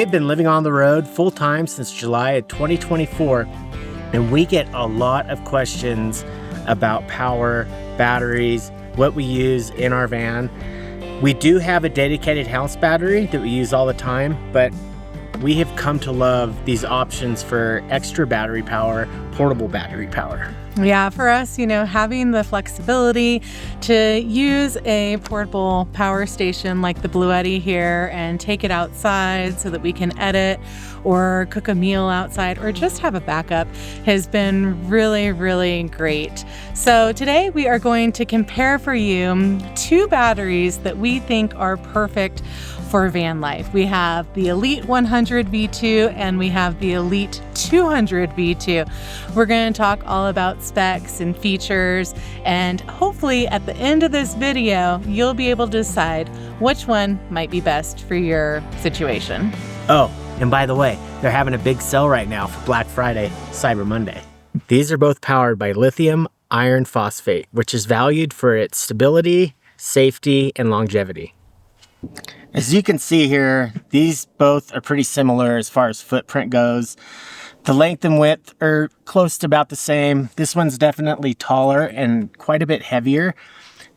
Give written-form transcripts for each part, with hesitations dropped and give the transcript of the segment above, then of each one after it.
have been living on the road full-time since July of 2024, and we get a lot of questions about power, batteries, what we use in our van. We do have a dedicated house battery that we use all the time, but we have come to love these options for extra battery power, portable battery power. Yeah, for us, having the flexibility to use a portable power station like the Bluetti here and take it outside so that we can edit or cook a meal outside or just have a backup has been really, really great. So today we are going to compare for you two batteries that we think are perfect for van life. We have the Elite 100 V2 and we have the Elite 200 V2. We're going to talk all about specs and features, and hopefully at the end of this video, you'll be able to decide which one might be best for your situation. Oh, and by the way, they're having a big sale right now for Black Friday, Cyber Monday. These are both powered by lithium iron phosphate, which is valued for its stability, safety, and longevity. As you can see here, these both are pretty similar as far as footprint goes. The length and width are close to about the same. This one's definitely taller and quite a bit heavier.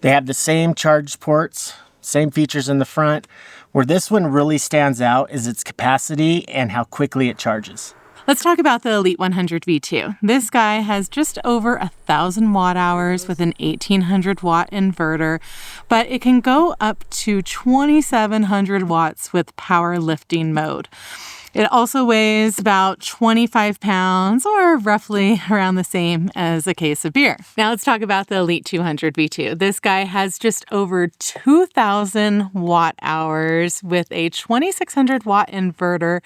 They have the same charge ports, same features in the front. Where this one really stands out is its capacity and how quickly it charges. Let's talk about the Elite 100 V2. This guy has just over 1,000 watt hours with an 1,800 watt inverter, but it can go up to 2,700 watts with power lifting mode. It also weighs about 25 pounds, or roughly around the same as a case of beer. Now let's talk about the Elite 200 V2. This guy has just over 2,000 watt hours with a 2,600 watt inverter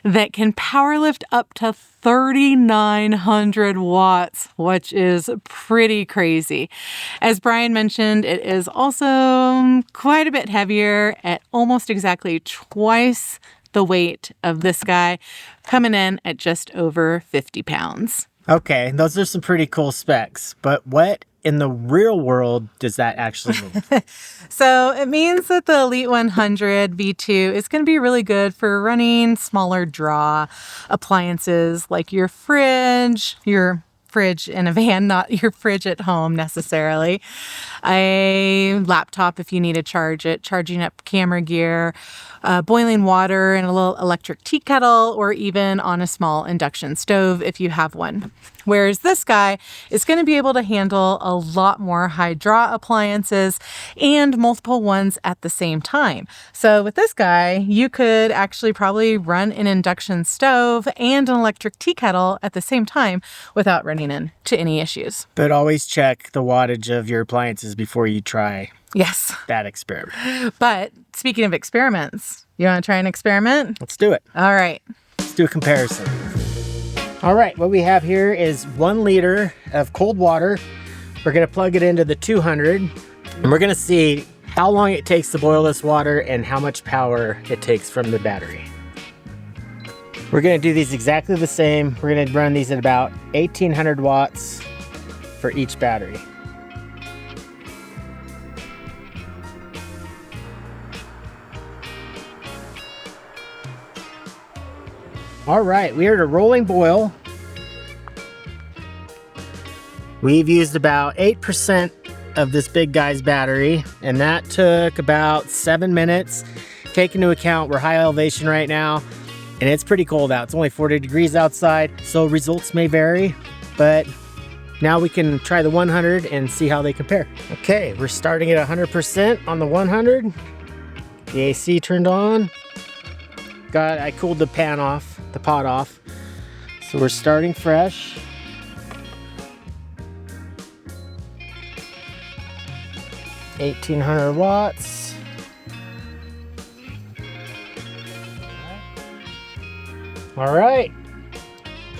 that can power lift up to 3,900 watts, which is pretty crazy. As Brian mentioned, it is also quite a bit heavier at almost exactly twice the weight of this guy, coming in at just over 50 pounds. Okay, those are some pretty cool specs, but what in the real world does that actually mean? So it means that the Elite 100 V2 is going to be really good for running smaller draw appliances like your fridge in a van, not your fridge at home necessarily, a laptop if you need to charge it, charging up camera gear, boiling water in a little electric tea kettle, or even on a small induction stove if you have one. Whereas this guy is going to be able to handle a lot more high draw appliances and multiple ones at the same time. So with this guy, you could actually probably run an induction stove and an electric tea kettle at the same time without running into any issues. But always check the wattage of your appliances before you try that experiment. But speaking of experiments, you want to try an experiment? Let's do it. All right. Let's do a comparison. All right, what we have here is 1 liter of cold water. We're gonna plug it into the 200, and we're gonna see how long it takes to boil this water and how much power it takes from the battery. We're gonna do these exactly the same. We're gonna run these at about 1,800 watts for each battery. All right, we are at a rolling boil. We've used about 8% of this big guy's battery, and that took about 7 minutes. Take into account we're high elevation right now, and it's pretty cold out. It's only 40 degrees outside, so results may vary, but now we can try the 100 and see how they compare. Okay, we're starting at 100% on the 100. The AC turned on. I cooled the pot off. So we're starting fresh. $1,800 watts. All right.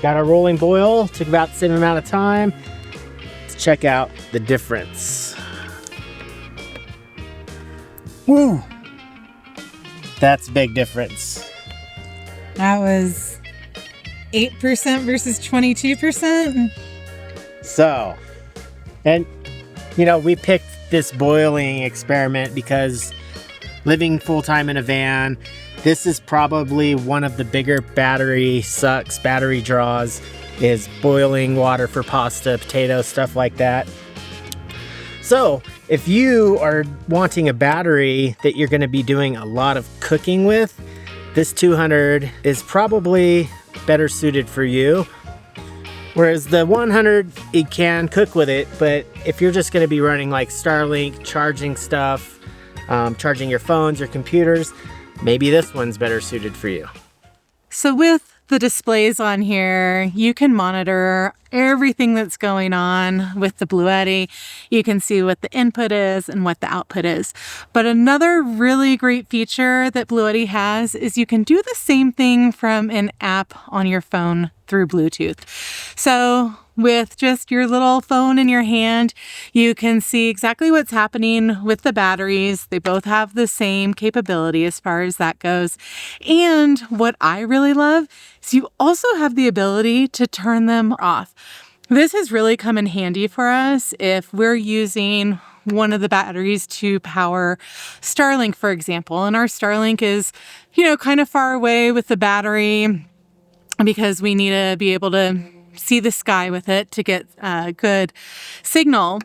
Got our rolling boil. Took about the same amount of time. Let's check out the difference. Woo! That's a big difference. That was 8% versus 22%. So, and we picked this boiling experiment because living full-time in a van, This is probably one of the bigger battery draws, is boiling water for pasta, potatoes, stuff like that. So if you are wanting a battery that you're going to be doing a lot of cooking with, this 200 is probably better suited for you. Whereas the 100, you can cook with it, but if you're just going to be running like Starlink, charging stuff, charging your phones or computers, maybe this one's better suited for you. So with the displays on here, you can monitor everything that's going on with the Bluetti. You can see what the input is and what the output is. But another really great feature that Bluetti has is you can do the same thing from an app on your phone through Bluetooth. So with just your little phone in your hand, you can see exactly what's happening with the batteries. They both have the same capability as far as that goes. And what I really love is you also have the ability to turn them off. This has really come in handy for us if we're using one of the batteries to power Starlink, for example. And our Starlink is, kind of far away with the battery because we need to be able to see the sky with it to get a good signal.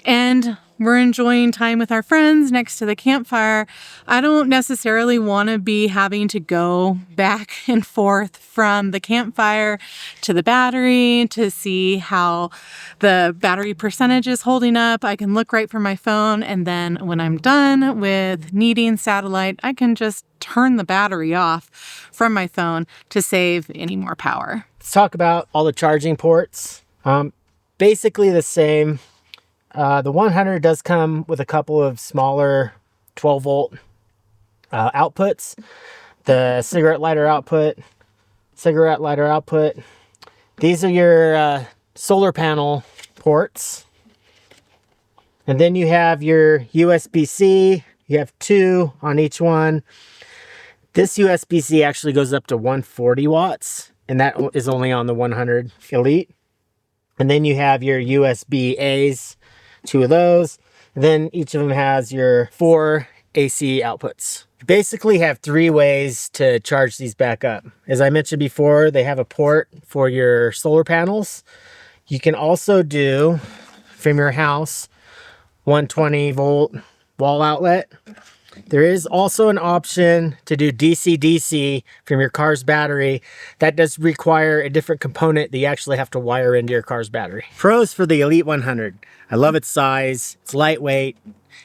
And we're enjoying time with our friends next to the campfire. I don't necessarily want to be having to go back and forth from the campfire to the battery to see how the battery percentage is holding up. I can look right from my phone, and then when I'm done with needing satellite, I can just turn the battery off from my phone to save any more power. Let's talk about all the charging ports. Basically the same. The 100 does come with a couple of smaller 12 volt outputs. The cigarette lighter output. These are your solar panel ports. And then you have your USB-C. You have 2 on each one. This USB-C actually goes up to 140 watts, and that is only on the 100 Elite. And then you have your USB-A's, 2 of those. And then each of them has your 4 AC outputs. You basically have 3 ways to charge these back up. As I mentioned before, they have a port for your solar panels. You can also do, from your house, 120 volt wall outlet. There is also an option to do DC-DC from your car's battery. That does require a different component that you actually have to wire into your car's battery. Pros for the Elite 100. I love its size. It's lightweight.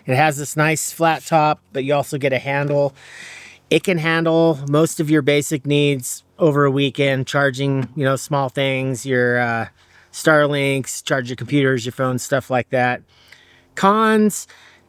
It has this nice flat top, but you also get a handle. It can handle most of your basic needs over a weekend, charging, small things, your Starlinks, charge your computers, your phones, stuff like that. Cons,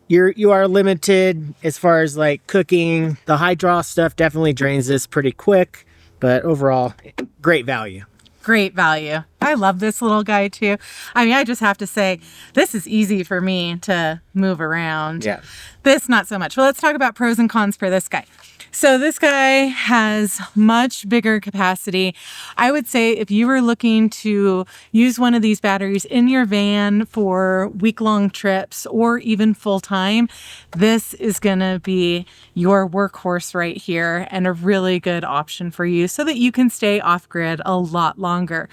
you are limited as far as like cooking. The high draw stuff definitely drains this pretty quick, but overall, great value. Great value. I love this little guy too. I just have to say, this is easy for me to move around. Yeah. This, not so much. Well, let's talk about pros and cons for this guy. So this guy has much bigger capacity. I would say if you were looking to use one of these batteries in your van for week-long trips or even full-time, this is going to be your workhorse right here and a really good option for you so that you can stay off-grid a lot longer.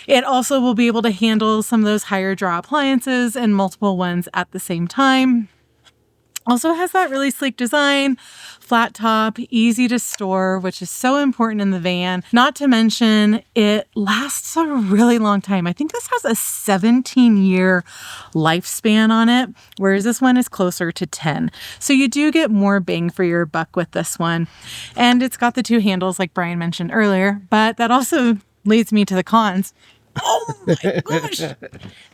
It also will be able to handle some of those higher draw appliances and multiple ones at the same time. Also has that really sleek design, flat top, easy to store, which is so important in the van. Not to mention, it lasts a really long time. I think this has a 17-year lifespan on it, whereas this one is closer to 10. So you do get more bang for your buck with this one. And it's got the 2 handles like Brian mentioned earlier, but that also leads me to the cons. Oh my gosh,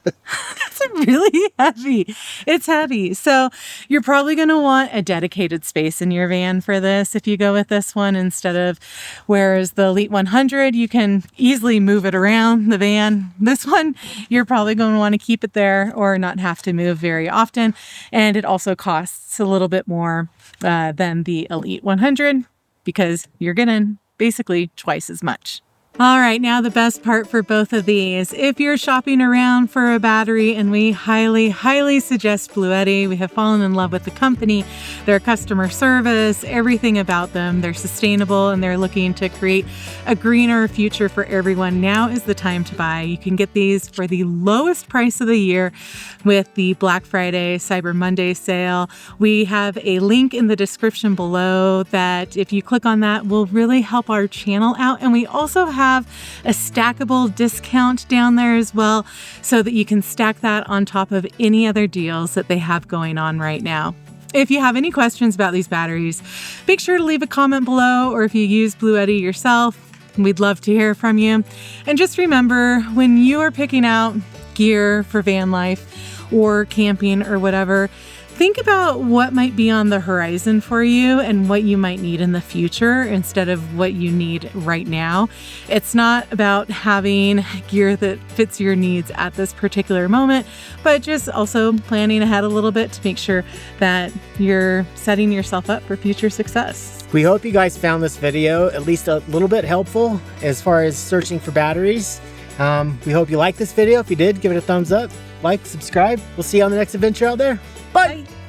that's really heavy. It's heavy. So you're probably going to want a dedicated space in your van for this if you go with this one instead of, whereas the Elite 100, you can easily move it around the van. This one, you're probably going to want to keep it there or not have to move very often. And it also costs a little bit more than the Elite 100 because you're getting basically twice as much. All right, now the best part for both of these. If you're shopping around for a battery, and we highly, highly suggest Bluetti, we have fallen in love with the company, their customer service, everything about them. They're sustainable and they're looking to create a greener future for everyone. Now is the time to buy. You can get these for the lowest price of the year with the Black Friday, Cyber Monday sale. We have a link in the description below that if you click on that will really help our channel out. And we also have a stackable discount down there as well, so that you can stack that on top of any other deals that they have going on right now. If you have any questions about these batteries, make sure to leave a comment below, or if you use Bluetti yourself, we'd love to hear from you. And just remember, when you are picking out gear for van life or camping or whatever, think about what might be on the horizon for you and what you might need in the future instead of what you need right now. It's not about having gear that fits your needs at this particular moment, but just also planning ahead a little bit to make sure that you're setting yourself up for future success. We hope you guys found this video at least a little bit helpful as far as searching for batteries. We hope you liked this video. If you did, give it a thumbs up, like, subscribe. We'll see you on the next adventure out there. Bye. Bye.